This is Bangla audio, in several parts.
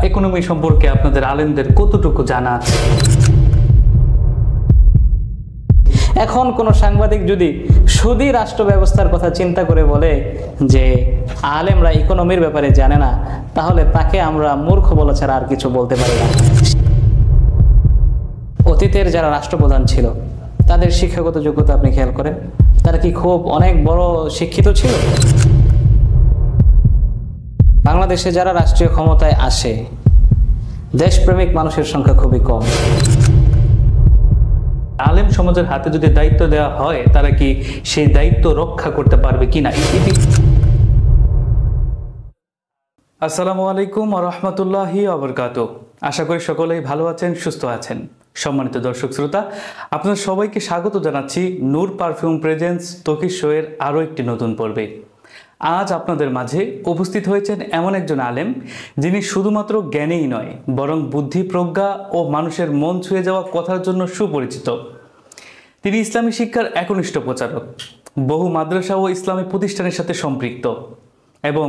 ইকোনমি সম্পর্কে আপনাদের আলেমদের কতটুকু জানা আছে? এখন কোনো সাংবাদিক যদি সুদী রাষ্ট্র ব্যবস্থার কথা চিন্তা করে বলে যে আলেমরা ইকোনমির ব্যাপারে জানে না, তাহলে তাকে আমরা মূর্খ বলা ছাড়া আর কিছু বলতে পারি না। অতীতের যারা রাষ্ট্রপ্রধান ছিল তাদের শিক্ষাগত যোগ্যতা আপনি খেয়াল করেন, তারা কি খুব অনেক বড় শিক্ষিত ছিল? বাংলাদেশে যারা রাষ্ট্রীয় ক্ষমতায় আসে দেশপ্রেমিক মানুষের সংখ্যা খুবই কম। আলেম সমাজের হাতে যদি দায়িত্ব দেওয়া হয়, তারা কি সেই দায়িত্ব রক্ষা করতে পারবে কিনা? আসসালামু আলাইকুম ওয়া রাহমাতুল্লাহি ওয়া বারাকাতুহু। আশা করি সকলেই ভালো আছেন, সুস্থ আছেন। সম্মানিত দর্শক শ্রোতা, আপনাদের সবাইকে স্বাগত জানাচ্ছি নূর পারফিউম প্রেজেন্স তকির শো এর আরও একটি নতুন পর্বে। আজ আপনাদের মাঝে উপস্থিত হয়েছেন এমন একজন আলেম, যিনি শুধুমাত্র জ্ঞানেই নয় বরং বুদ্ধি, প্রজ্ঞা ও মানুষের মন ছুঁয়ে যাওয়া কথার জন্য সুপরিচিত। তিনি ইসলামী শিক্ষার একনিষ্ঠ প্রচারক, বহু মাদ্রাসা ও ইসলামী প্রতিষ্ঠানের সাথে সম্পৃক্ত এবং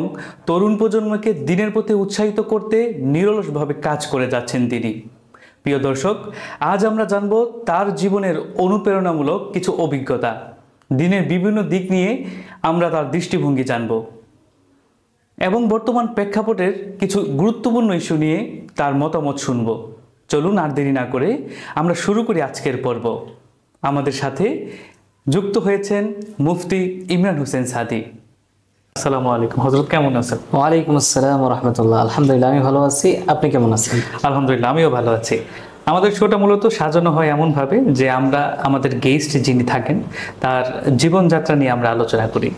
তরুণ প্রজন্মকে দিনের প্রতি উৎসাহিত করতে নিরলসভাবে কাজ করে যাচ্ছেন তিনি। প্রিয় দর্শক, আজ আমরা জানব তার জীবনের অনুপ্রেরণামূলক কিছু অভিজ্ঞতা, দিনের বিভিন্ন দিক নিয়ে আমরা তার দৃষ্টিভঙ্গি জানব এবং বর্তমান প্রেক্ষাপটের কিছু গুরুত্বপূর্ণ ইস্যু নিয়ে তার মতামত শুনব। চলুন আর দেরি না করে আমরা শুরু করি আজকের পর্ব। আমাদের সাথে যুক্ত হয়েছেন মুফতি ইমরান হোসেন সাদি। আসসালামু আলাইকুম হযরত, কেমন আছেন? ওয়ালাইকুম আসসালাম ওয়া রাহমাতুল্লাহ। আলহামদুলিল্লাহ, আমি ভালো আছি। আপনি কেমন আছেন? আলহামদুলিল্লাহ, আমিও ভালো আছি। আমাদের শোটা মূলত সাজানো হয় এমনভাবে যে আমরা আমাদের গেস্ট যিনি থাকেন তার জীবনযাত্রা নিয়ে আমরা আলোচনা করি।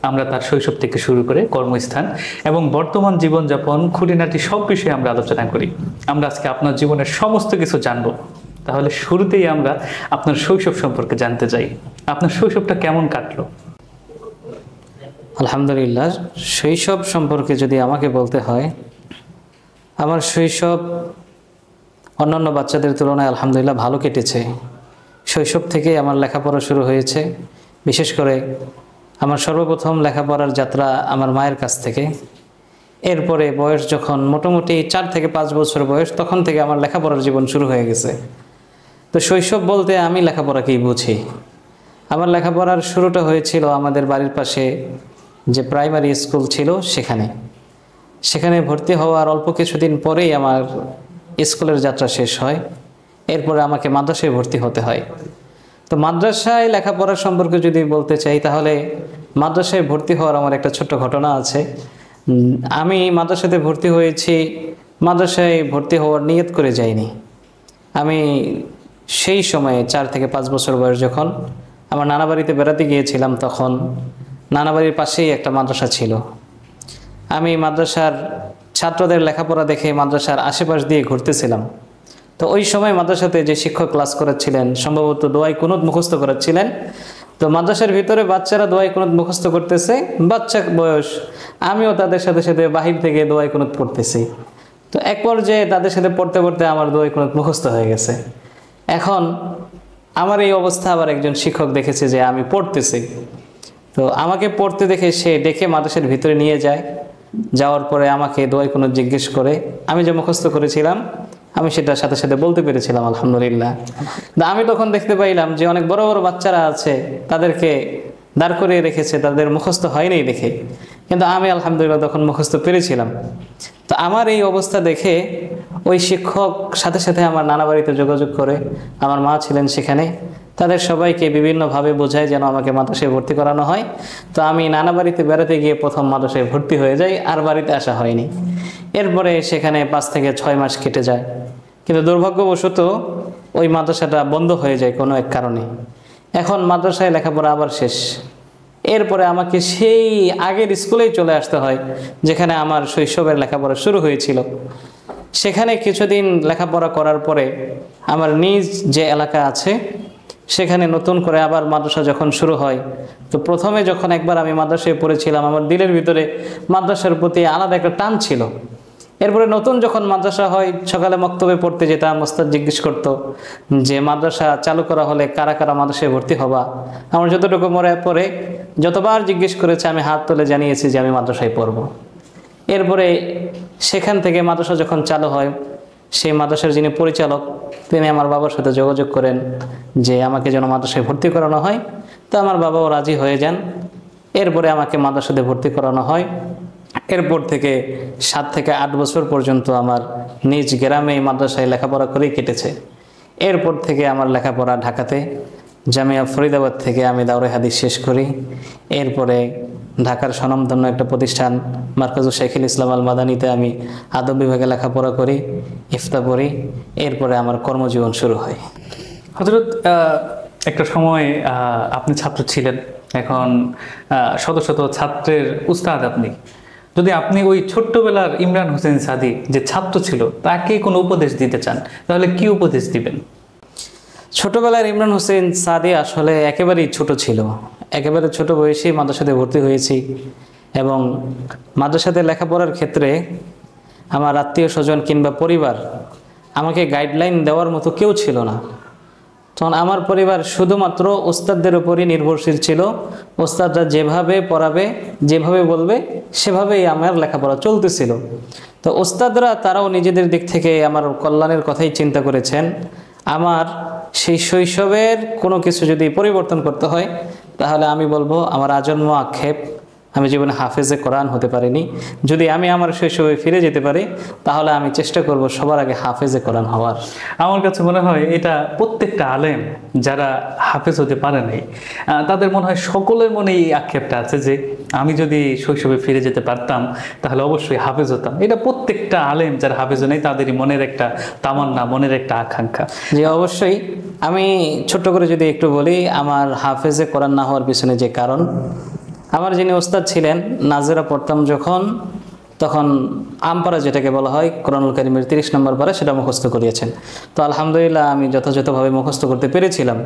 আমরা তার শৈশব থেকে শুরু করে কর্মস্থান এবং বর্তমান জীবনযাপন, খুঁটিনাটি সব বিষয়ে আমরা আলোচনা করি। আমরা আজকে আপনার জীবনের সমস্ত কিছু জানব। তাহলে শুরুতেই আমরা আপনার শৈশব সম্পর্কে জানতে চাই। আপনার শৈশবটা কেমন কাটলো? আলহামদুলিল্লাহ, শৈশব সম্পর্কে যদি আমাকে বলতে হয়, আমার শৈশব অন্যান্য বাচ্চাদের তুলনায় আলহামদুলিল্লাহ ভালো কেটেছে। শৈশব থেকে আমার লেখাপড়া শুরু হয়েছে। বিশেষ করে আমার সর্বপ্রথম লেখাপড়ার যাত্রা আমার মায়ের কাছ থেকে। এরপরে বয়স যখন মোটামুটি 4 থেকে 5 বছর বয়স, তখন থেকে আমার লেখাপড়ার জীবন শুরু হয়ে গেছে। তো শৈশব বলতে আমি লেখাপড়াকেই বুঝি। আমার লেখাপড়ার শুরুটা হয়েছিল আমাদের বাড়ির পাশে যে প্রাইমারি স্কুল ছিল সেখানে ভর্তি হওয়ার অল্প কিছুদিন পরেই আমার স্কুলের যাত্রা শেষ হয়। এরপরে আমাকে মাদ্রাসায় ভর্তি হতে হয়। তো মাদ্রাসায় লেখাপড়া সম্পর্কে যদি বলতে চাই, তাহলে মাদ্রাসায় ভর্তি হওয়ার আমার একটা ছোট্ট ঘটনা আছে। আমি মাদ্রাসাতে ভর্তি হয়েছি, মাদ্রাসায় ভর্তি হওয়ার নিয়ত করে যাইনি। আমি সেই সময়ে 4 থেকে 5 বছর বয়স যখন আমার নানা বাড়িতে বেড়াতে গিয়েছিলাম, তখন নানা বাড়ির পাশেই একটা মাদ্রাসা ছিল। আমি মাদ্রাসার ছাত্রদের লেখাপড়া দেখে মাদ্রাসার আশেপাশ দিয়ে ঘুরতেছিলাম। তো ওই সময় মাদ্রাসাতে যে শিক্ষক ক্লাস করাচ্ছিলেন সম্ভবত দোয়াই কুনুত মুখস্থ করাচ্ছিলেন। তো মাদ্রাসার ভিতরে বাচ্চারা দোয়াই কুনুত মুখস্থ করতেছে, বাচ্চা বয়স, আমিও তাদের সাথে সাথে বাহির থেকে দোয়াই কুনুত পড়তেছি। তো এক পর্যায়ে তাদের সাথে পড়তে পড়তে আমার দোয়াই কুনুত মুখস্থ হয়ে গেছে। এখন আমার এই অবস্থা আবার একজন শিক্ষক দেখেছে যে আমি পড়তেছি। তো আমাকে পড়তে দেখে সে ডেকে মাদ্রাসার ভিতরে নিয়ে যায়। যাওয়ার পরে আমাকে দোয়াই কুনুত জিজ্ঞেস করে। আমি যে মুখস্থ করেছিলাম আমি সেটার সাথে সাথে বলতে পেরেছিলাম আলহামদুলিল্লাহ। আমি তখন দেখতে পাইলাম যে অনেক বড় বড় বাচ্চারা আছে, তাদেরকে দাঁড় করিয়ে রেখেছে তাদের মুখস্থ হয়নি দেখে, কিন্তু আমি আলহামদুলিল্লাহ তখন মুখস্থ পেরেছিলাম। তো আমার এই অবস্থা দেখে ওই শিক্ষক সাথে সাথে আমার নানা বাড়িতে যোগাযোগ করে, আমার মা ছিলেন সেখানে, তাদের সবাইকে বিভিন্নভাবে বোঝায় যেন আমাকে মাদ্রাসায় ভর্তি করানো হয়। তো আমি নানা বাড়িতে বেড়াতে গিয়ে প্রথম মাদ্রাসায় ভর্তি হয়ে যাই, আর বাড়িতে আসা হয়নি। এরপরে সেখানে 5 থেকে 6 মাস কেটে যায়, কিন্তু দুর্ভাগ্যবশত ওই মাদ্রাসাটা বন্ধ হয়ে যায় কোনো এক কারণে। এখন মাদ্রাসায় লেখাপড়া আবার শেষ। এরপরে আমাকে সেই আগের স্কুলেই চলে আসতে হয় যেখানে আমার শৈশবের লেখাপড়া শুরু হয়েছিল। সেখানে কিছুদিন লেখাপড়া করার পরে আমার নিজ যে এলাকা আছে সেখানে নতুন করে আবার মাদ্রাসা যখন শুরু হয়, তো প্রথমে যখন একবার আমি মাদ্রাসায় পড়েছিলাম, আমার দিলের ভিতরে মাদ্রাসার প্রতি আলাদা একটা টান ছিল। এরপরে নতুন যখন মাদ্রাসা হয়, সকালে মক্তবে পড়তে যেতাম, ওস্তাদ জিজ্ঞেস করতো যে মাদ্রাসা চালু করা হলে কারা কারা মাদ্রাসায় ভর্তি হবা। আমার যতটুকু মনে পড়ে, যতবার জিজ্ঞেস করেছে আমি হাত তুলে জানিয়েছি যে আমি মাদ্রাসায় পড়ব। এরপরে সেখান থেকে মাদ্রাসা যখন চালু হয়, সেই মাদ্রাসার যিনি পরিচালক তিনি আমার বাবার সাথে যোগাযোগ করেন যে আমাকে যেন মাদ্রাসায় ভর্তি করানো হয়। তো আমার বাবাও রাজি হয়ে যান। এরপরে আমাকে মাদ্রাসাতে ভর্তি করানো হয়। এরপর থেকে 7 থেকে 8 বছর পর্যন্ত আমার নিজ গ্রামে মাদ্রাসায় লেখাপড়া করেই কেটেছে। এরপর থেকে আমার লেখাপড়া ঢাকাতে জামিয়া ফরিদাবাদ থেকে আমি দাওরায়ে হাদিস শেষ করি। এরপরে ঢাকার স্বনামধন্য একটা প্রতিষ্ঠান মার্কাজুল শাইখুল ইসলাম আল মাদানীতে আমি আদব বিভাগে লেখাপড়া করি, ইফতা পড়ি। এরপরে আমার কর্মজীবন শুরু হয়। হযরত, একটা সময় আপনি ছাত্র ছিলেন, এখন শত শত ছাত্রের উস্তাদ আপনি। যদি আপনি ওই ছোট্টবেলার ইমরান হোসেন সাদি যে ছাত্র ছিল তাকে কোনো উপদেশ দিতে চান, তাহলে কি উপদেশ দিবেন? ছোটবেলার ইমরান হোসেন সাদি আসলে একেবারেই ছোট ছিল। একেবারে ছোট বয়সে মাদ্রাসাতে ভর্তি হয়েছি এবং মাদ্রাসাতে লেখাপড়ার ক্ষেত্রে আমার আত্মীয় স্বজন কিংবা পরিবার আমাকে গাইডলাইন দেওয়ার মতো কেউ ছিল না। তখন আমার পরিবার শুধুমাত্র ওস্তাদদের উপরই নির্ভরশীল ছিল। ওস্তাদরা যেভাবে পড়াবে, যেভাবে বলবে, সেভাবেই আমার লেখাপড়া চলতেছিল। তো ওস্তাদরা তারাও নিজেদের দিক থেকে আমার কল্যাণের কথাই চিন্তা করেছেন। আমার সেই শৈশবের কোনো কিছু যদি পরিবর্তন করতে হয় তাহলে আমি বলবো আমার আজন্ম আক্ষেপ, আমি জীবনে হাফেজে কোরআন হতে পারিনি। যদি আমি আমার শৈশবে ফিরে যেতে পারি তাহলে আমি চেষ্টা করব সবার আগে হাফেজে কোরআন হওয়ার। আমার কাছে মনে হয় এটা প্রত্যেকটা আলেম যারা হাফেজ হতে পারে নাই তাদের মনে হয় সকলের মনে এই আক্ষেপটা আছে যে আমি যদি শৈশবে ফিরে যেতে পারতাম তাহলে অবশ্যই হাফেজ হতাম। এটা প্রত্যেকটা আলেম যারা হাফেজ নেই তাদেরই মনের একটা তামান্না, মনের একটা আকাঙ্ক্ষা। যে অবশ্যই আমি ছোট্ট করে যদি একটু বলি, আমার হাফেজে কোরআন না হওয়ার পিছনে যে কারণ, আমার যিনি ওস্তাদ ছিলেন নাজেরা পড়তাম যখন, তখন আমপারা যেটাকে বলা হয় কোরআনুল কারীমের 30 নম্বর পারা, সেটা মুখস্থ করিয়েছেন। তো আলহামদুলিল্লাহ আমি যথাযথভাবে মুখস্থ করতে পেরেছিলাম।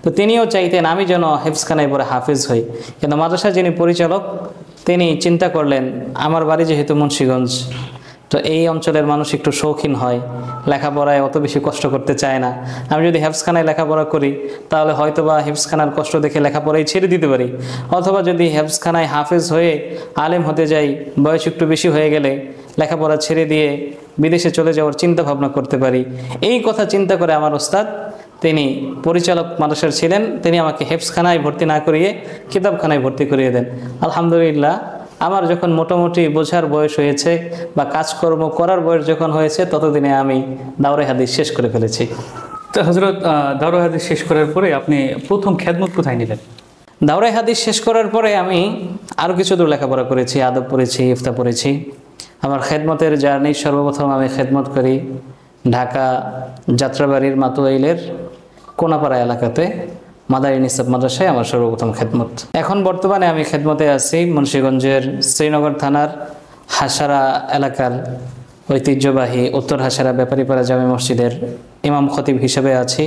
তো তিনিও চাইতেন আমি যেন হেফজখানায় পড়ে হাফেজ হই। কিন্তু মাদ্রাসার যিনি পরিচালক তিনি চিন্তা করলেন আমার বাড়ি যেহেতু মুন্সিগঞ্জ, তো এই অঞ্চলের মানুষ একটু শৌখিন হয়, লেখাপড়ায় অত বেশি কষ্ট করতে চায় না। আমি যদি হেফজখানায় লেখাপড়া করি তাহলে হয়তোবা হেফজখানার কষ্ট দেখে লেখাপড়াই ছেড়ে দিতে পারি, অথবা যদি হেফজখানায় হাফেজ হয়ে আলেম হতে যাই, বয়স একটু বেশি হয়ে গেলে লেখাপড়া ছেড়ে দিয়ে বিদেশে চলে যাওয়ার চিন্তা ভাবনা করতে পারি। এই কথা চিন্তা করে আমার ওস্তাদ, তিনি পরিচালক মাদ্রাসার ছিলেন, তিনি আমাকে হেফজখানায় ভর্তি না করিয়ে কিতাবখানায় ভর্তি করিয়ে দেন। আলহামদুলিল্লাহ আমার যখন মোটামুটি বোঝার বয়স হয়েছে বা কাজকর্ম করার বয়স যখন হয়েছে ততদিনে আমি দাওরায়ে হাদিস শেষ করে ফেলেছি। তো হযরত, দাওরায়ে হাদিস শেষ করার পরে আপনি প্রথম খেদমত কোথায় নিলেন? দাওরায়ে হাদিস শেষ করার পরে আমি আরও কিছু দূর লেখাপড়া করেছি, আদব পড়েছি, ইফতা পড়েছি। আমার খেদমতের জার্নি সর্বপ্রথম আমি খেদমত করি ঢাকা যাত্রাবাড়ির মাতুয়াইলের কোনাপাড়া এলাকাতে মাদারী নিসাব মাদ্রাসায় আমার সর্বপ্রথম খেদমত। এখন বর্তমানে আমি খেদমতে আছি মুন্সিগঞ্জের শ্রীনগর থানার হাসারা এলাকার ঐতিহ্যবাহী উত্তর হাসারা ব্যাপারীপাড়া জামে মসজিদের ইমাম খতিব হিসেবে আছি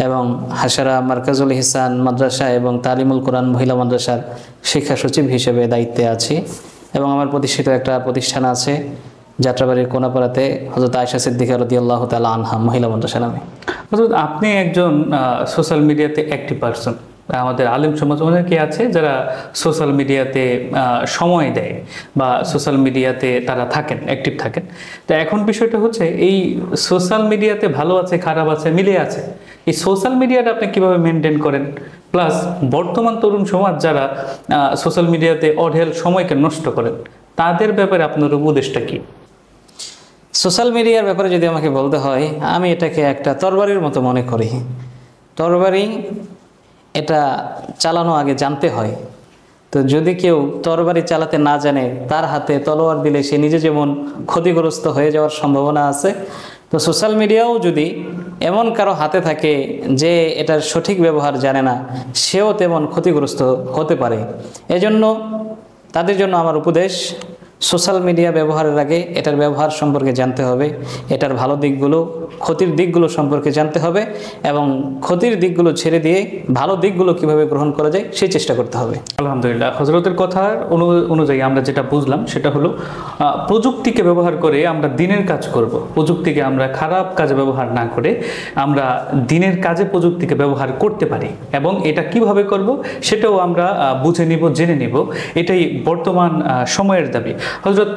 এবং হাসারা মার্কাজুল ইহসান মাদ্রাসা এবং তালিমুল কোরআন মহিলা মাদ্রাসার শিক্ষা সচিব হিসেবে দায়িত্বে আছি। এবং আমার প্রতিষ্ঠিত একটা প্রতিষ্ঠান আছে যাত্রাবাড়ির কোনাপাড়াতে, হযরত আয়েশা সিদ্দিকা রাদিয়াল্লাহু তাআলা আনহা মহিলা মাদ্রাসা নামে। হযরত, আপনি একজন সোশ্যাল মিডিয়াতে অ্যাক্টিভ পারসন। আমাদের আলেম সমাজ অনেকে আছে যারা সোশ্যাল মিডিয়াতে সময় দেয় বা সোশ্যাল মিডিয়াতে তারা থাকেন, অ্যাক্টিভ থাকেন। তো এখন বিষয়টা হচ্ছে এই সোশ্যাল মিডিয়াতে ভালো আছে, খারাপ আছে, মিলে আছে। এই সোশ্যাল মিডিয়াটা আপনি কিভাবে মেনটেন করেন? প্লাস বর্তমান তরুণ সমাজ যারা সোশ্যাল মিডিয়াতে অঢেল সময়কে নষ্ট করেন, তাদের ব্যাপারে আপনার উপদেশটা কি? সোশ্যাল মিডিয়ার ব্যাপারে যদি আমাকে বলতে হয়, আমি এটাকে একটা তরবারির মতো মনে করি। তরবারি এটা চালানো আগে জানতে হয়। তো যদি কেউ তরবারি চালাতে না জানে, তার হাতে তলোয়ার দিলে সে নিজে যেমন ক্ষতিগ্রস্ত হয়ে যাওয়ার সম্ভাবনা আছে, তো সোশ্যাল মিডিয়াও যদি এমন কারো হাতে থাকে যে এটার সঠিক ব্যবহার জানে না, সেও তেমন ক্ষতিগ্রস্ত হতে পারে। এজন্য তাদের জন্য আমার উপদেশ, সোশ্যাল মিডিয়া ব্যবহারের আগে এটার ব্যবহার সম্পর্কে জানতে হবে, এটার ভালো দিকগুলো, ক্ষতির দিকগুলো সম্পর্কে জানতে হবে এবং ক্ষতির দিকগুলো ছেড়ে দিয়ে ভালো দিকগুলো কিভাবে গ্রহণ করা যায় সেই চেষ্টা করতে হবে। আলহামদুলিল্লাহ, হযরতের কথার অনুযায়ী আমরা যেটা বুঝলাম সেটা হলো প্রযুক্তিকে ব্যবহার করে আমরা দিনের কাজ করব। প্রযুক্তিকে আমরা খারাপ কাজে ব্যবহার না করে আমরা দিনের কাজে প্রযুক্তিকে ব্যবহার করতে পারি এবং এটা কিভাবে করব সেটাও আমরা বুঝে নিব, জেনে নিব। এটাই বর্তমান সময়ের দাবি। হযরত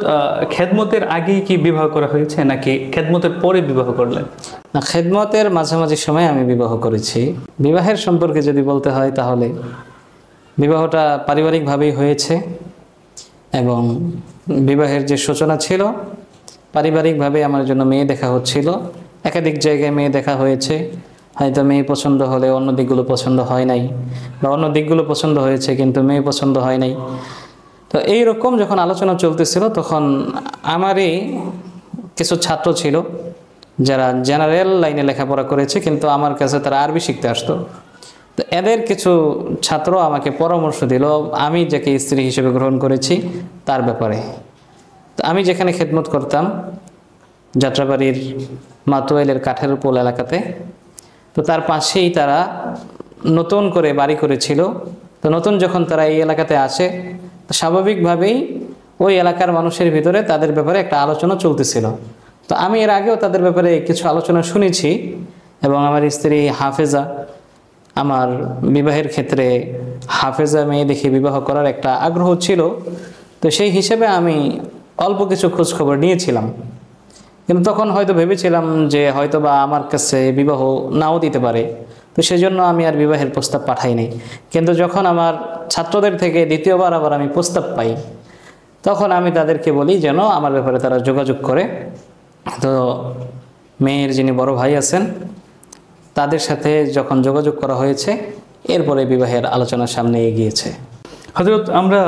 খেদমতের আগেই কি বিবাহ করা হয়েছে নাকি খেদমতের পরে বিবাহ করলেন? না, খেদমতের মাঝামাঝি সময়ে আমি বিবাহ করেছি। বিবাহের সম্পর্কে যদি বলতে হয় তাহলে বিবাহটা পারিবারিকভাবেই হয়েছে এবং বিবাহের যে সূচনা ছিল পারিবারিকভাবে আমার জন্য মেয়ে দেখা হচ্ছিল। একাধিক জায়গায় মেয়ে দেখা হয়েছে, হয়তো মেয়ে পছন্দ হলে অন্য দিকগুলো পছন্দ হয় নাই, বা অন্য দিকগুলো পছন্দ হয়েছে কিন্তু মেয়ে পছন্দ হয় নাই। তো এইরকম যখন আলোচনা চলতেছিল তখন আমারই কিছু ছাত্র ছিল যারা জেনারেল লাইনে লেখাপড়া করেছে, কিন্তু আমার কাছে তারা আরবি শিখতে আসতো। তো এদের কিছু ছাত্র আমাকে পরামর্শ দিল আমি যাকে স্ত্রী হিসেবে গ্রহণ করেছি তার ব্যাপারে। তো আমি যেখানে খেদমত করতাম যাত্রাবাড়ির মাতোয়াইলের কাঠের পোল এলাকাতে, তো তার পাশেই তারা নতুন করে বাড়ি করেছিল। তো নতুন যখন তারা এই এলাকাতে আসে তো স্বাভাবিকভাবেই ওই এলাকার মানুষের ভিতরে তাদের ব্যাপারে একটা আলোচনা চলতেছিল। তো আমি এর আগেও তাদের ব্যাপারে কিছু আলোচনা শুনেছি এবং আমার স্ত্রী হাফেজা, আমার বিবাহের ক্ষেত্রে হাফেজা মেয়ে দেখে বিবাহ করার একটা আগ্রহ ছিল। তো সেই হিসেবে আমি অল্প কিছু খোঁজখবর নিয়েছিলাম, কিন্তু তখন হয়তো ভেবেছিলাম যে হয়তো বা আমার কাছে বিবাহ নাও দিতে পারে, তো সেজন্য আমি আর বিবাহের প্রস্তাব পাঠাইনি। কিন্তু যখন আমার ছাত্রদের থেকে দ্বিতীয়বার আবার আমি প্রস্তাব পাই তখন আমি তাদেরকে বলি যেন আমার ব্যাপারে তারা যোগাযোগ করে। তো মেয়ের যিনি বড় ভাই আছেন তাদের সাথে যখন যোগাযোগ করা হয়েছে এরপরে বিবাহের আলোচনার সামনে এগিয়েছে। হযরত আমরা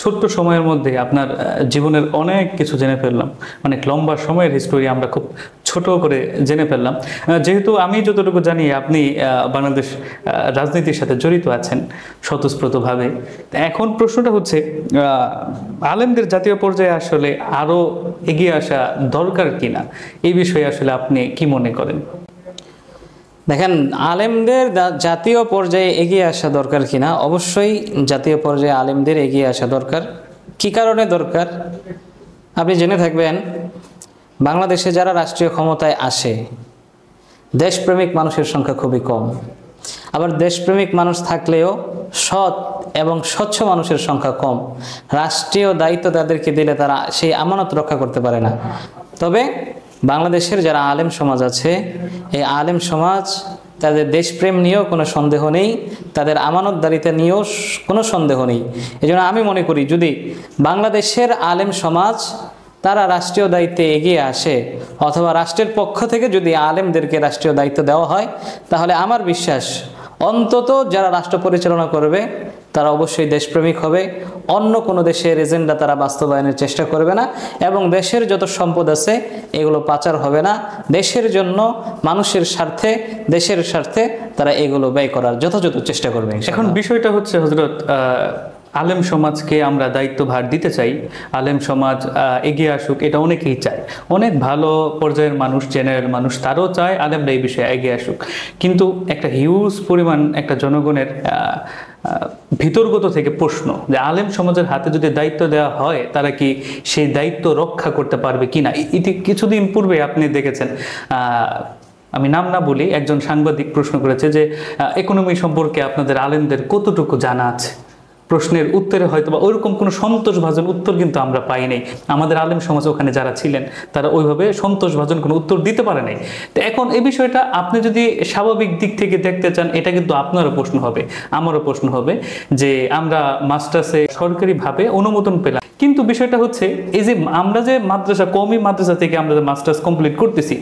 ছোট্ট সময়ের মধ্যে আপনার জীবনের অনেক কিছু জেনে ফেললাম, অনেক লম্বা সময়ের হিস্টোরি আমরা খুব ছোট করে জেনে ফেললাম। যেহেতু আমি যতটুকু জানি আপনি বাংলাদেশ রাজনীতির সাথে জড়িত আছেন স্বতঃস্ফূর্তভাবে, এখন প্রশ্নটা হচ্ছে আলেমদের জাতীয় পর্যায়ে আসলে আরও এগিয়ে আসা দরকার কিনা, এই বিষয়ে আসলে আপনি কি মনে করেন? দেখেন, আলেমদের জাতীয় পর্যায়ে এগিয়ে আসা দরকার কিনা, অবশ্যই জাতীয় পর্যায়ে আলেমদের এগিয়ে আসা দরকার। কী কারণে দরকার আপনি জেনে থাকবেন, বাংলাদেশে যারা রাষ্ট্রীয় ক্ষমতায় আসে দেশপ্রেমিক মানুষের সংখ্যা খুবই কম। আবার দেশপ্রেমিক মানুষ থাকলেও সৎ এবং স্বচ্ছ মানুষের সংখ্যা কম। রাষ্ট্রীয় দায়িত্ব তাদেরকে দিলে তারা সেই আমানত রক্ষা করতে পারে না। তবে বাংলাদেশের যারা আলেম সমাজ আছে, এই আলেম সমাজ তাদের দেশপ্রেম নিয়েও কোনো সন্দেহ নেই, তাদের আমানতদারিতা নিয়েও কোনো সন্দেহ নেই। এই জন্য আমি মনে করি যদি বাংলাদেশের আলেম সমাজ তারা রাষ্ট্রীয় দায়িত্বে এগিয়ে আসে অথবা রাষ্ট্রের পক্ষ থেকে যদি আলেমদেরকে রাষ্ট্রীয় দায়িত্ব দেওয়া হয়, তাহলে আমার বিশ্বাস অন্তত যারা রাষ্ট্র পরিচালনা করবে তারা অবশ্যই দেশপ্রেমিক হবে, অন্য কোনো দেশের এজেন্ডা তারা বাস্তবায়নের চেষ্টা করবে না এবং দেশের যত সম্পদ আছে এগুলো পাচার হবে না। দেশের জন্য, মানুষের স্বার্থে, দেশের স্বার্থে তারা এগুলো ব্যয় করার যথাযথ চেষ্টা করবে। এখন বিষয়টা হচ্ছে হযরত, আলেম সমাজকে আমরা দায়িত্বভার দিতে চাই, আলেম সমাজ এগিয়ে আসুক, এটা অনেকেই চায়। অনেক ভালো পর্যায়ের মানুষ, জেনারেল মানুষ, তারাও চায় আলেমরা এই বিষয়ে এগিয়ে আসুক। কিন্তু একটা হিউজ পরিমাণ একটা জনগণের ভিতরগত থেকে প্রশ্ন যে আলেম সমাজের হাতে যদি দায়িত্ব দেওয়া হয় তারা কি সেই দায়িত্ব রক্ষা করতে পারবে কিনা। ইতি কিছুদিন পূর্বে আপনি দেখেছেন, আমি নাম না বলি, একজন সাংবাদিক প্রশ্ন করেছে যে ইকোনমি সম্পর্কে আপনাদের আলেমদের কতটুকু জানা আছে। প্রশ্নের উত্তরে হয়তো বা ওইরকম কোনো সন্তোষভাজন উত্তর কিন্তু আমরা পাই নাই। আমাদের আলেম সমাজ ওখানে যারা ছিলেন তারা ওইভাবে সন্তোষভাজন কোনো উত্তর দিতে পারে নাই। তো এখন এই বিষয়টা আপনি যদি স্বাভাবিক দিক থেকে দেখতে চান, এটা কিন্তু আপনারও প্রশ্ন হবে, আমারও প্রশ্ন হবে যে আমরা মাস্টার্সে সরকারিভাবে অনুমোদন পেলাম, কিন্তু বিষয়টা হচ্ছে এই যে আমরা যে মাদ্রাসা, কওমি মাদ্রাসা থেকে আমরা যে মাস্টার্স কমপ্লিট করতেছি,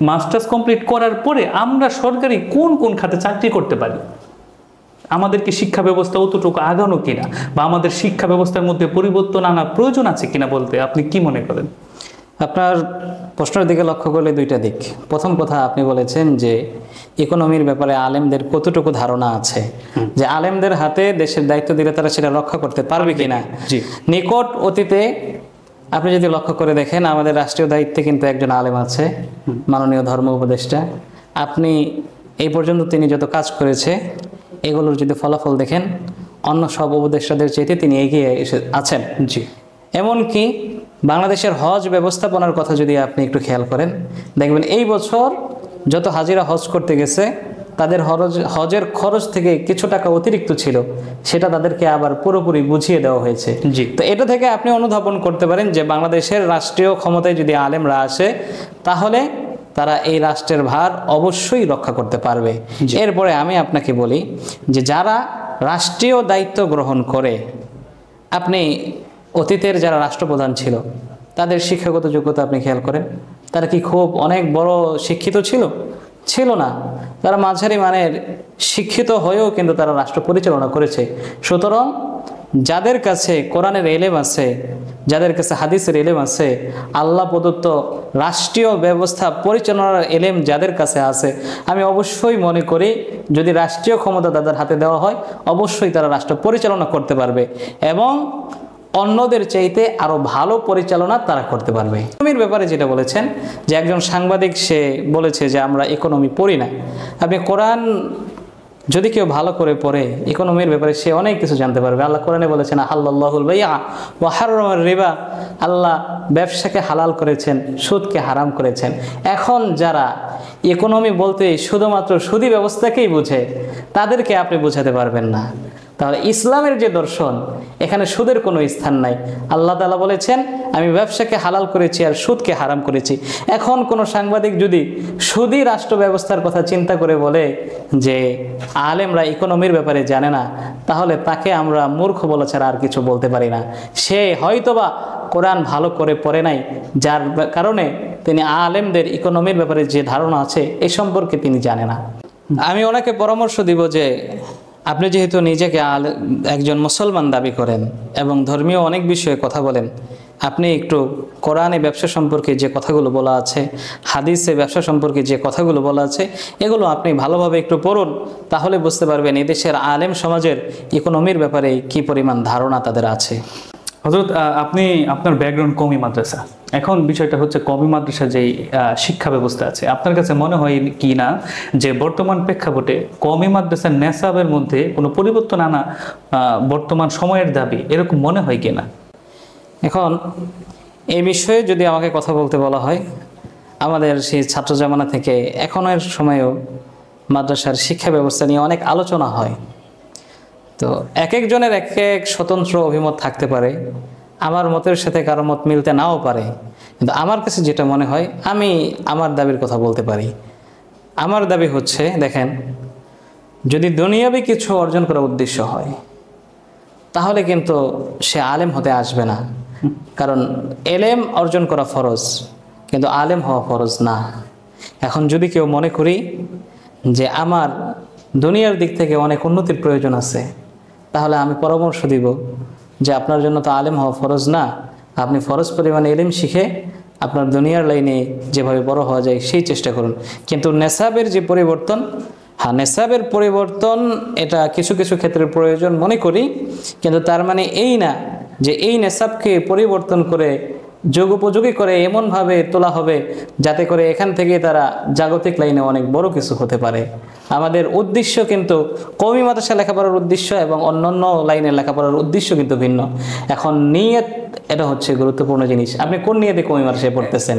মাস্টার্স কমপ্লিট করার পরে আমরা সরকারি কোন কোন খাতে চাকরি করতে পারি, আমাদের কি শিক্ষা ব্যবস্থা অতটুকু আগানো কিনা, বা আমাদের শিক্ষা ব্যবস্থার মধ্যে পরিবর্তন আনার প্রয়োজন আছে কিনা বলতে আপনি কি মনে করেন? আপনার প্রশ্নের দিকে লক্ষ্য করলে দুইটা দিক। প্রথম কথা, আপনি বলেছেন যে ইকোনমির ব্যাপারে আলেমদের কতটুকু ধারণা আছে, যে আলেমদের হাতে দেশের দায়িত্ব দিলে তারা সেটা রক্ষা করতে পারবে কিনা। নিকট অতীতে আপনি যদি লক্ষ্য করে দেখেন, আমাদের রাষ্ট্রীয় দায়িত্বে কিন্তু একজন আলেম আছে, মাননীয় ধর্ম উপদেষ্টা। আপনি এই পর্যন্ত তিনি যত কাজ করেছে এগুলোর যদি ফলাফল দেখেন, অন্য সব উপদেষ্টাদের চাইতে তিনি এগিয়ে আছেন। জি, এমনকি বাংলাদেশের হজ ব্যবস্থাপনার কথা যদি আপনি একটু খেয়াল করেন, দেখবেন এই বছর যত হাজিরা হজ করতে গেছে তাদের হজের খরচ থেকে কিছু টাকা অতিরিক্ত ছিল, সেটা তাদেরকে আবার পুরোপুরি বুঝিয়ে দেওয়া হয়েছে। জি। তো এটা থেকে আপনি অনুধাবন করতে পারেন যে বাংলাদেশের রাষ্ট্রীয় ক্ষমতায় যদি আলেমরা আসে, তাহলে তারা এই রাষ্ট্রের ভার অবশ্যই রক্ষা করতে পারবে। এরপরে আমি আপনাকে বলি যে যারা রাষ্ট্রীয় দায়িত্ব গ্রহণ করে, আপনি অতীতের যারা রাষ্ট্রপ্রধান ছিল তাদের শিক্ষাগত যোগ্যতা আপনি খেয়াল করেন, তারা কি খুব অনেক বড় শিক্ষিত ছিল? ছিল না। তারা মাঝারি মানের শিক্ষিত হয়েও কিন্তু তারা রাষ্ট্র পরিচালনা করেছে। সুতরাং যাদের কাছে কোরআনের এলেম আছে, যাদের কাছে হাদিসের এলেম আছে, আল্লাহ প্রদত্ত রাষ্ট্রীয় ব্যবস্থা পরিচালনার এলেম যাদের কাছে আছে, আমি অবশ্যই মনে করি যদি রাষ্ট্রীয় ক্ষমতা তাদের হাতে দেওয়া হয়, অবশ্যই তারা রাষ্ট্র পরিচালনা করতে পারবে এবং অন্যদের চাইতে আরো ভালো পরিচালনা তারা করতে পারবে। ইকোনমির ব্যাপারে যেটা বলেছেন যে একজন সাংবাদিক সে বলেছে যে আমরা ইকোনমি পড়ি না। আপনি কোরআন যদি কেউ ভালো করে পড়ে, ইকোনমির ব্যাপারে সে অনেক কিছু জানতে পারবে। আল্লাহ কোরআনে বলেছেন আহাল্লাহুল বাইআ ওয়া হারামার রিবা, আল্লাহ ব্যবসাকে হালাল করেছেন, সুদকে হারাম করেছেন। এখন যারা ইকোনমি বলতে শুধুমাত্র সুদী ব্যবস্থাকেই বুঝে, তাদেরকে আপনি বোঝাতে পারবেন না। তাহলে ইসলামের যে দর্শন, এখানে সুদের কোনো স্থান নাই। আল্লাহ তাআলা বলেছেন আমি ব্যবসাকে হালাল করেছি আর সুদকে হারাম করেছি। এখন কোনো সাংবাদিক যদি সুদী রাষ্ট্র ব্যবস্থার কথা চিন্তা করে বলে যে আলেমরা ইকোনমির ব্যাপারে জানে না, তাহলে তাকে আমরা মূর্খ বলা ছাড়া আর কিছু বলতে পারি না। সে হয়তোবা কোরআন ভালো করে পড়ে নাই, যার কারণে তিনি আলেমদের ইকোনমির ব্যাপারে যে ধারণা আছে এ সম্পর্কে তিনি জানে না। আমি ওনাকে পরামর্শ দিব যে আপনি যেহেতু নিজেকে একজন মুসলমান দাবি করেন এবং ধর্মীয় অনেক বিষয়ে কথা বলেন, আপনি একটু কোরআনে ব্যবসা সম্পর্কে যে কথাগুলো বলা আছে, হাদিসে ব্যবসা সম্পর্কে যে কথাগুলো বলা আছে, এগুলো আপনি ভালোভাবে একটু পড়ুন, তাহলে বুঝতে পারবেন এদেশের আলেম সমাজের ইকোনমির ব্যাপারে কি পরিমাণ ধারণা তাদের আছে। হযরত, আপনি আপনার ব্যাকগ্রাউন্ড কওমি মাদ্রাসা, এখন বিষয়টা হচ্ছে কওমি মাদ্রাসা যেই শিক্ষা ব্যবস্থা আছে, আপনার কাছে মনে হয় কি না যে বর্তমান প্রেক্ষাপটে কওমি মাদ্রাসার নেসাবের মধ্যে কোনো পরিবর্তন আনা বর্তমান সময়ের দাবি, এরকম মনে হয় কিনা? এখন এই বিষয়ে যদি আমাকে কথা বলতে বলা হয়, আমাদের সেই ছাত্র জামানা থেকে এখনের সময়েও মাদ্রাসার শিক্ষা ব্যবস্থা নিয়ে অনেক আলোচনা হয়। তো এক একজনের এক এক স্বতন্ত্র অভিমত থাকতে পারে, আমার মতের সাথে কারো মত মিলতে নাও পারে, কিন্তু আমার কাছে যেটা মনে হয় আমি আমার দাবির কথা বলতে পারি। আমার দাবি হচ্ছে, দেখেন, যদি দুনিয়াবি কিছু অর্জন করার উদ্দেশ্য হয় তাহলে কিন্তু সে আলেম হতে আসবে না, কারণ এলেম অর্জন করা ফরজ, কিন্তু আলেম হওয়া ফরজ না। এখন যদি কেউ মনে করি যে আমার দুনিয়ার দিক থেকে অনেক উন্নতির প্রয়োজন আছে, তাহলে আমি পরামর্শ দিব যে আপনার জন্য তো আলেম হওয়া ফরজ না, আপনি ফরজ পরিমাণে এলেম শিখে আপনার দুনিয়ার লাইনে যেভাবে বড় হওয়া যায় সেই চেষ্টা করুন। কিন্তু নেসাবের যে পরিবর্তন, হ্যাঁ, নেসাবের পরিবর্তন এটা কিছু কিছু ক্ষেত্রে প্রয়োজন মনে করি, কিন্তু তার মানে এই না যে এই নেসাবকে পরিবর্তন করে যোগোপযোগী করে এমনভাবে তোলা হবে যাতে করে এখান থেকে তারা জাগতিক লাইনে অনেক বড় কিছু হতে পারে। আমাদের উদ্দেশ্য কিন্তু কওমি মাদ্রাসা লেখাপড়ার উদ্দেশ্য এবং অন্যান্য লাইনের লেখাপড়ার উদ্দেশ্য কিন্তু ভিন্ন। এখন নিয়ত এটা হচ্ছে গুরুত্বপূর্ণ জিনিস। আপনি কোন নিয়তে কওমি মাদ্রাসায় পড়তেছেন?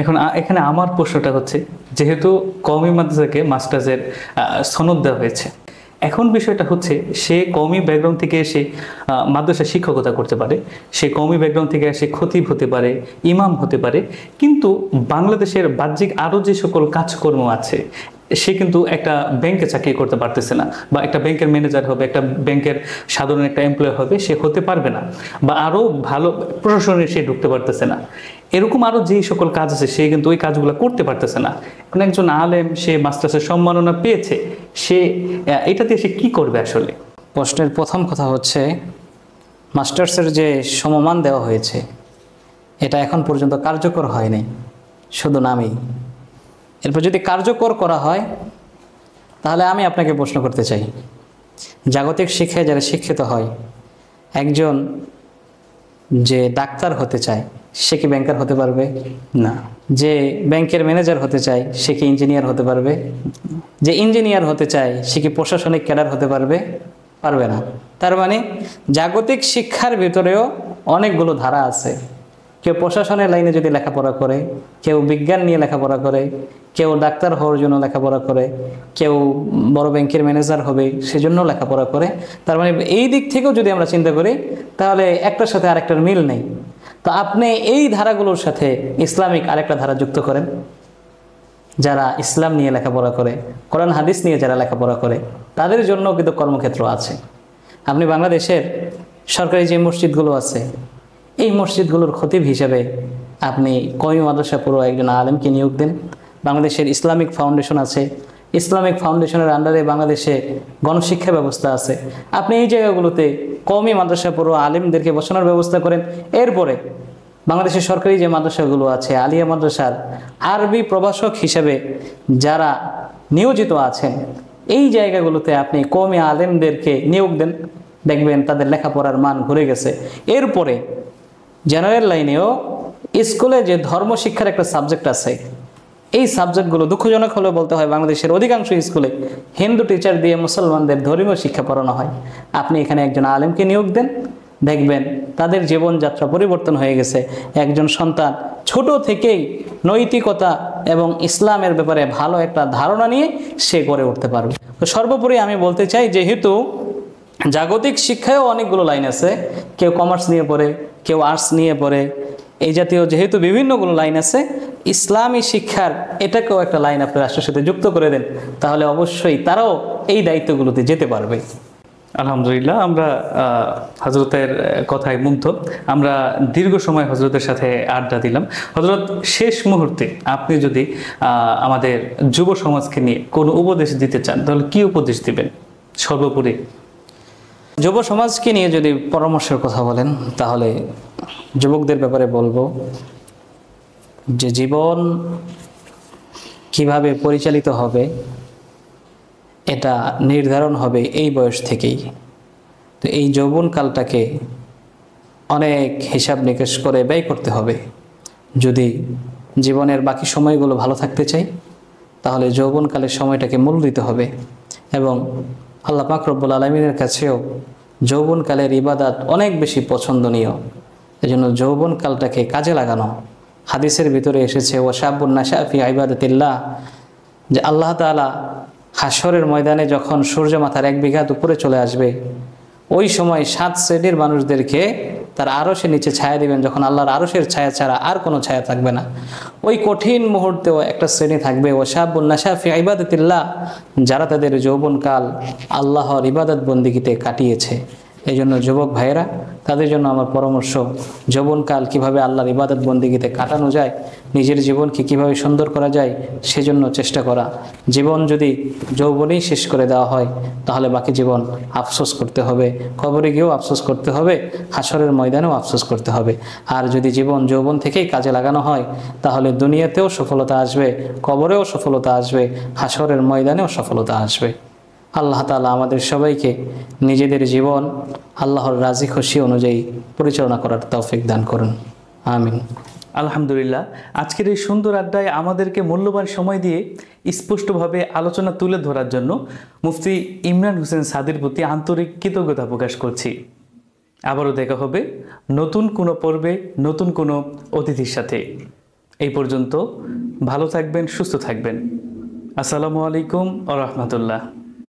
এখন এখানে আমার প্রশ্নটা হচ্ছে, যেহেতু কওমি মাদ্রাসাকে মাস্টার্সের সনদ দেওয়া হয়েছে, এখন বিষয়টা হচ্ছে সে কওমি ব্যাকগ্রাউন্ড থেকে এসে মাদ্রাসা শিক্ষকতা করতে পারে, সে কওমি ব্যাকগ্রাউন্ড থেকে এসে খতিব হতে পারে, ইমাম হতে পারে, কিন্তু বাংলাদেশের বাহ্যিক আরও যে সকল কাজকর্ম আছে সে কিন্তু একটা ব্যাংকে চাকরি করতে পারতেছে না, বা একটা ব্যাংকের ম্যানেজার হবে, একটা ব্যাংকের সাধারণ একটা এমপ্লয় হবে, সে হতে পারবে না, বা আরও ভালো প্রশাসনে সে ঢুকতে পারতেছে না। এরকম আরও যেই সকল কাজ আছে সে কিন্তু ওই কাজগুলো করতে পারতেছে না। এখন একজন আলেম, সে মাস্টার্সের সম্মাননা পেয়েছে, সে এটা দিয়ে সে কী করবে? আসলে প্রশ্নের প্রথম কথা হচ্ছে, মাস্টার্সের যে সমমান দেওয়া হয়েছে এটা এখন পর্যন্ত কার্যকর হয়নি, শুধু নামেই। এরপর যদি কার্যকর করা হয় তাহলে আমি আপনাকে প্রশ্ন করতে চাই, জাগতিক শিক্ষায় যারা শিক্ষিত হয়, একজন যে ডাক্তার হতে চায় সে কি ব্যাংকার হতে পারবে? না। যে ব্যাংকের ম্যানেজার হতে চায় সে কি ইঞ্জিনিয়ার হতে পারবে? যে ইঞ্জিনিয়ার হতে চায় সে কি প্রশাসনিক ক্যাডার হতে পারবে? পারবে না। তার মানে জাগতিক শিক্ষার ভিতরেও অনেকগুলো ধারা আছে। কেউ প্রশাসনের লাইনে যদি লেখাপড়া করে, কেউ বিজ্ঞান নিয়ে লেখাপড়া করে, কেউ ডাক্তার হওয়ার জন্য লেখাপড়া করে, কেউ বড় ব্যাংকের ম্যানেজার হবে সেজন্য লেখাপড়া করে। তার মানে এই দিক থেকেও যদি আমরা চিন্তা করি তাহলে একটার সাথে আরেকটার মিল নেই। তো আপনি এই ধারাগুলোর সাথে ইসলামিক আরেকটা ধারা যুক্ত করেন। যারা ইসলাম নিয়ে লেখাপড়া করে, কোরআন হাদিস নিয়ে যারা লেখাপড়া করে, তাদের জন্য কিন্তু কর্মক্ষেত্র আছে। আপনি বাংলাদেশের সরকারি যে মসজিদগুলো আছে, এই মসজিদগুলোর খতিব হিসেবে আপনি কওমি মাদ্রাসা পুরো একজন আলেমকে নিয়োগ দেন। বাংলাদেশের ইসলামিক ফাউন্ডেশন আছে, ইসলামিক ফাউন্ডেশনের আন্ডারে বাংলাদেশে গণশিক্ষা ব্যবস্থা আছে। আপনি এই জায়গাগুলোতে কওমি মাদ্রাসা পুরো আলেমদেরকে বসানোর ব্যবস্থা করেন। এরপরে বাংলাদেশের সরকারি যে মাদ্রাসাগুলো আছে, আলিয়া মাদ্রাসার আরবি প্রভাষক হিসেবে যারা নিয়োজিত আছেন, এই জায়গাগুলোতে আপনি কওমি আলেমদেরকে নিয়োগ দেন, দেখবেন তাদের লেখাপড়ার মান ঘুরে গেছে। এরপরে জেনারেল লাইনেও স্কুলে যে ধর্ম শিক্ষার একটা সাবজেক্ট আছে, এই সাবজেক্টগুলো দুঃখজনক হলেও বলতে হয় বাংলাদেশের অধিকাংশ স্কুলে হিন্দু টিচার দিয়ে মুসলমানদের ধর্মীয় শিক্ষা পড়ানো হয়। আপনি এখানে একজন আলেমকে নিয়োগ দেন, দেখবেন তাদের জীবনযাত্রা পরিবর্তন হয়ে গেছে। একজন সন্তান ছোট থেকেই নৈতিকতা এবং ইসলামের ব্যাপারে ভালো একটা ধারণা নিয়ে সে গড়ে উঠতে পারবে। তো সর্বোপরি আমি বলতে চাই, যেহেতু জাগতিক শিক্ষায়ও অনেকগুলো লাইন আছে, কেউ কমার্স নিয়ে পড়ে, কেউ আর্টস নিয়ে পড়ে, এই জাতীয় যেহেতু বিভিন্নগুলো লাইন আছে, ইসলামী শিক্ষার এটাকেও একটা লাইন আপনি রাষ্ট্রের সাথে যুক্ত করে দেন, তাহলে অবশ্যই তারাও এই দায়িত্বগুলোতে যেতে পারবে। আলহামদুলিল্লাহ, আমরা হজরতের কথায় মুগ্ধ। আমরা দীর্ঘ সময় হজরতের সাথে আড্ডা দিলাম। হজরত, শেষ মুহূর্তে আপনি যদি আমাদের যুব সমাজকে নিয়ে কোনো উপদেশ দিতে চান, তাহলে কি উপদেশ দিবেন সর্বোপরি? যুব সমাজকে নিয়ে যদি পরামর্শের কথা বলেন, তাহলে যুবকদের ব্যাপারে বলবো যে জীবন কিভাবে পরিচালিত হবে এটা নির্ধারণ হবে এই বয়স থেকেই। তো এই যৌবনকালটাকে অনেক হিসাব নিকেশ করে ব্যয় করতে হবে। যদি জীবনের বাকি সময়গুলো ভালো থাকতে চাই, তাহলে যৌবনকালের সময়টাকে মূল্য দিতে হবে। এবং আল্লাহ পাক রব্বুল আলামিনের কাছেও যৌবনকালের ইবাদত অনেক বেশি পছন্দনীয়। এজন্য যৌবনকালটাকে কাজে লাগানো। হাদিসের ভিতরে এসেছে, ও শাবুন নাশা ফি ইবাদাতিল্লাহ, যে আল্লাহ তাআলা হাশরের ময়দানে যখন সূর্য মাথার 1 বিঘা উপরে চলে আসবে, ওই সময় 7 শ্রেণীর মানুষদেরকে তার আরশের নিচে ছায়া দিবেন, যখন আল্লাহর আরশের ছায়া ছাড়া আর কোনো ছায়া থাকবে না। ওই কঠিন মুহূর্তেও একটা শ্রেণী থাকবে, ও শাবুন নাশা ফি ইবাদাতিল্লাহ, যারা তাদের যৌবনকাল আল্লাহর ইবাদত বন্দিগিতে কাটিয়েছে। এই জন্য যুবক ভাইয়েরা, তাদের জন্য আমার পরামর্শ, যৌবনকাল কিভাবে আল্লাহর ইবাদত বন্দিগিতে কাটানো যায়, নিজের জীবনকে কিভাবে সুন্দর করা যায়, সেজন্য চেষ্টা করা। জীবন যদি যৌবনেই শেষ করে দেওয়া হয়, তাহলে বাকি জীবন আফসোস করতে হবে, কবরে গিয়েও আফসোস করতে হবে, হাশরের ময়দানেও আফসোস করতে হবে। আর যদি জীবন যৌবন থেকেই কাজে লাগানো হয়, তাহলে দুনিয়াতেও সফলতা আসবে, কবরেও সফলতা আসবে, হাশরের ময়দানেও সফলতা আসবে। আল্লাহ তাআলা আমাদের সবাইকে নিজেদের জীবন আল্লাহর রাজি খুশি অনুযায়ী পরিচালনা করার তৌফিক দান করুন। আমিন। আলহামদুলিল্লাহ, আজকের এই সুন্দর আড্ডায় আমাদেরকে মূল্যবান সময় দিয়ে স্পষ্টভাবে আলোচনা তুলে ধরার জন্য মুফতি ইমরান হোসেন সাদির প্রতি আন্তরিক কৃতজ্ঞতা প্রকাশ করছি। আবারও দেখা হবে নতুন কোনো পর্বে, নতুন কোনো অতিথির সাথে। এই পর্যন্ত ভালো থাকবেন, সুস্থ থাকবেন। আসসালামু আলাইকুম ওয়া রাহমাতুল্লাহ।